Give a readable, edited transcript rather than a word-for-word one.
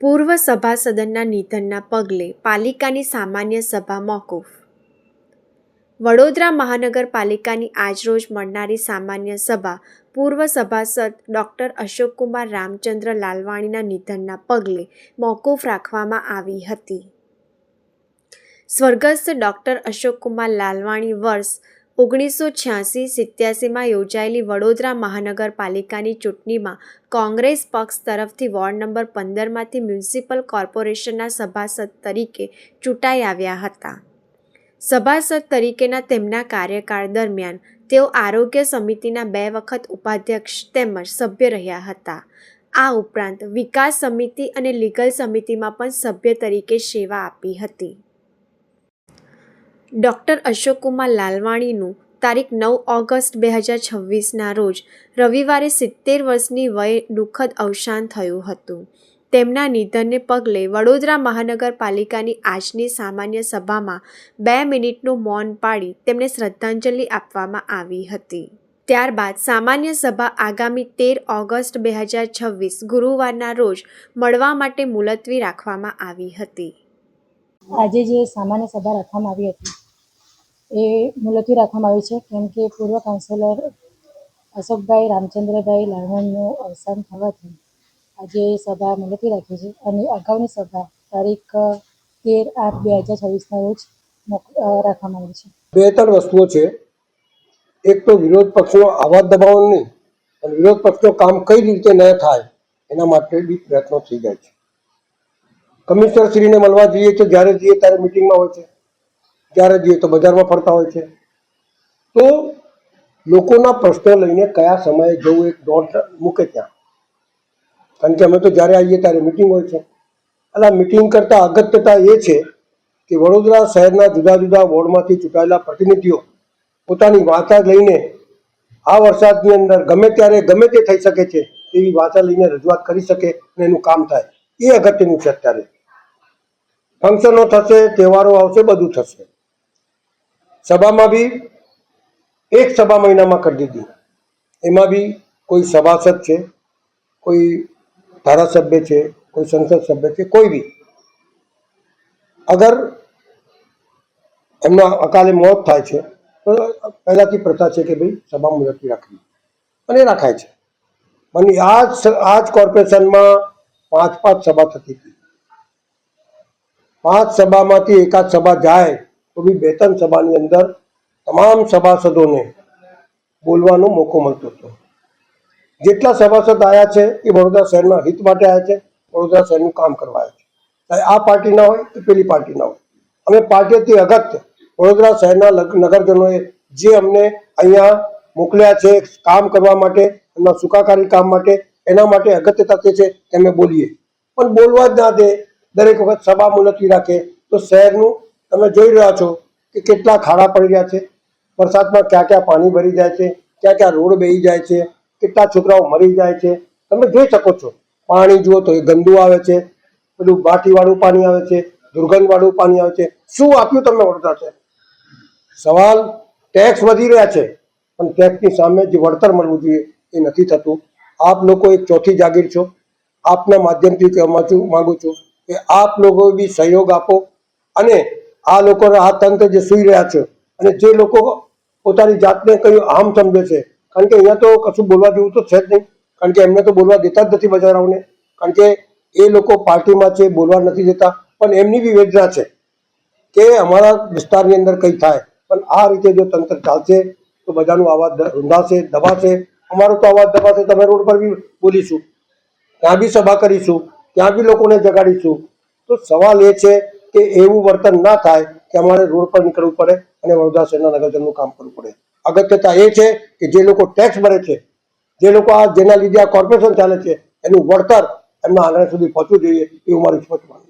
પૂર્વ સભાસદના નિધનના પગલે પાલિકાની સામાન્ય સભા મોકૂફ. વડોદરા મહાનગરપાલિકાની આજરોજ મળનારી સામાન્ય સભા પૂર્વ સભાસદ ડૉક્ટર અશોકકુમાર રામચંદ્ર લાલવાણીના નિધનના પગલે મોકૂફ રાખવામાં આવી હતી. સ્વર્ગસ્થ ડૉક્ટર અશોકકુમાર લાલવાણી વર્ષ 1986-87માં યોજાયેલી વડોદરા મહાનગરપાલિકાની ચૂંટણીમાં કોંગ્રેસ પક્ષ તરફથી વોર્ડ નંબર 15માંથી મ્યુનિસિપલ કોર્પોરેશનના સભાસદ તરીકે ચૂંટાઈ આવ્યા હતા. સભાસદ તરીકેના તેમના કાર્યકાળ દરમિયાન તેઓ આરોગ્ય સમિતિના 2 વખત ઉપાધ્યક્ષ તેમજ સભ્ય રહ્યા હતા. આ ઉપરાંત વિકાસ સમિતિ અને લીગલ સમિતિમાં પણ સભ્ય તરીકે સેવા આપી હતી. ડૉક્ટર અશોકકુમાર લાલવાણીનું તારીખ 9 ઓગસ્ટ 2026ના રોજ રવિવારે 70 વર્ષની વયે દુઃખદ અવસાન થયું હતું. તેમના નિધનને પગલે વડોદરા મહાનગરપાલિકાની આજની સામાન્ય સભામાં 2 મિનિટનું મૌન પાળી તેમને શ્રદ્ધાંજલિ આપવામાં આવી હતી. ત્યારબાદ સામાન્ય સભા આગામી 13 ઓગસ્ટ 2026 ગુરુવારના રોજ મળવા માટે મુલતવી રાખવામાં આવી હતી. આજે જે સામાન્ય સભા રાખવામાં આવી હતી એ મુલતવી રાખવામાં આવી છે કેમ કે પૂર્વ કાઉન્સિલર અશોકભાઈ રામચંદ્રભાઈ લાલવાણીનું અવસાન થવાથી આજે સભા મુલતવી રાખી છે અને અગાઉની સભા તારીખ 13/8/2026ના રોજ રાખવામાં આવી છે. 2-3 વસ્તુઓ છે. એક તો વિરોધ પક્ષનો અવાજ દબાવવાનો નહીં અને વિરોધ પક્ષનું કામ કઈ રીતે ન થાય એના માટે બી પ્રયત્નો થઈ જાય છે. કમિશનરશ્રીને મળવા જઈએ તો જ્યારે જઈએ ત્યારે મિટિંગમાં હોય છે, જ્યારે જઈએ તો બજારમાં ફરતા હોય છે. તો લોકોના પ્રશ્નો લઈને કયા સમયે જવું એક દોડ મૂકે ત્યાં, કારણ કે અમે તો જ્યારે આવીએ ત્યારે મિટિંગ હોય છે. અને આ મિટિંગ કરતાં અગત્યતા એ છે કે વડોદરા શહેરના જુદા જુદા વોર્ડમાંથી ચૂંટાયેલા પ્રતિનિધિઓ પોતાની વાર્તા લઈને આ વરસાદની અંદર ગમે ત્યારે ગમે તે થઈ શકે છે એવી વાર્તા લઈને રજૂઆત કરી શકે અને એનું કામ થાય, એ અગત્યનું છે. અત્યારે ફંક્શનો થશે, તહેવારો આવશે, બધું થશે. સભામાં બી એક સભા મહિનામાં કરી દીધી. એમાં બી કોઈ સભાસદ છે, કોઈ ધારાસભ્ય છે, કોઈ સંસદ સભ્ય છે, કોઈ બી અગર એમના અકાલે મોત થાય છે તો પહેલાંથી પ્રથા છે કે ભાઈ સભા મુલતવી રાખવી અને રાખાય છે. અને આ જ કોર્પોરેશનમાં 5 સભા થતી હતી. 5 સભામાંથી એકાદ સભા જાય તો બી 2-3 સભાની અંદર તમામ સભાસદોને બોલવાનો મોકો મળતો હતો. જેટલા સભાસદ આવ્યા છે એ વડોદરા શહેરના હિત માટે આવ્યા છે, વડોદરા શહેરનું કામ કરવા આવ્યા છે. આ પાર્ટીના હોય કે પેલી પાર્ટીના હોય, અમે પાર્ટીથી અગત્ય વડોદરા શહેરના નગરજનોએ જે અમને અહીંયા મોકલ્યા છે કામ કરવા માટે, એમના સુખાકારી કામ માટે, એના માટે અગત્યતા તે છે કે અમે બોલીએ. પણ બોલવા જ ના દે, દરેક વખત સભા મુલતવી રાખે તો શહેરનું તમે જોઈ રહ્યા છો કે કેટલા ખાડા પડી રહ્યા છે. વરસાદમાં ક્યાં ક્યાં પાણી ભરી જાય છે, ક્યાં ક્યાં રોડ બેહી જાય છે, કેટલા છોકરાઓ મરી જાય છે. તમે જોઈ શકો છો. પાણી જુઓ તો એ ગંદુ આવે છે, પેલું બાટીવાળું પાણી આવે છે, દુર્ગંધવાળું પાણી આવે છે. શું આપ્યું તમને વડોદરા છે? સવાલ ટેક્સ વધી રહ્યા છે પણ ટેક્સની સામે જે વળતર મળવું જોઈએ એ નથી થતું. આપ લોકો એક ચોથી જાગીર છો. આપના માધ્યમથી કહેવા માગું છું કે આપ લોકો બી સહયોગ આપો અને આ લોકોના આ તંત્ર જે સૂઈ રહ્યા છે અને જે લોકો પોતાની જાતને કઈ આમ સમજે છે, કારણ કે અહીંયા તો કશું બોલવા જેવું તો છે જ નહીં, કારણ કે એમને તો બોલવા દેતા જ નથી બજારાઓને, કારણ કે એ લોકો પાર્ટીમાં છે, બોલવા નથી દેતા. પણ એમની બી વેદના છે કે અમારા વિસ્તારની અંદર કંઈ થાય. પણ આ રીતે જો તંત્ર ચાલશે તો બધાનો અવાજ રૂંધાશે, દબાશે. અમારો તો અવાજ દબાશે તો અમે રોડ પર બી બોલીશું, ત્યાં બી સભા કરીશું, ત્યાં બી લોકોને જગાડીશું. તો સવાલ એ છે કે એવું વર્તન ના થાય કે અમારે રોડ પર નીકળવું પડે અને વડોદરા શહેરના નગરજનનું કામ કરવું પડે. અગત્યતા એ છે કે જે લોકો ટેક્સ ભરે છે, જે લોકો જેના લીધે આ કોર્પોરેશન ચાલે છે, એનું વળતર એમના આંગણે સુધી પહોંચવું જોઈએ એવું મારું સ્પષ્ટ માનવું.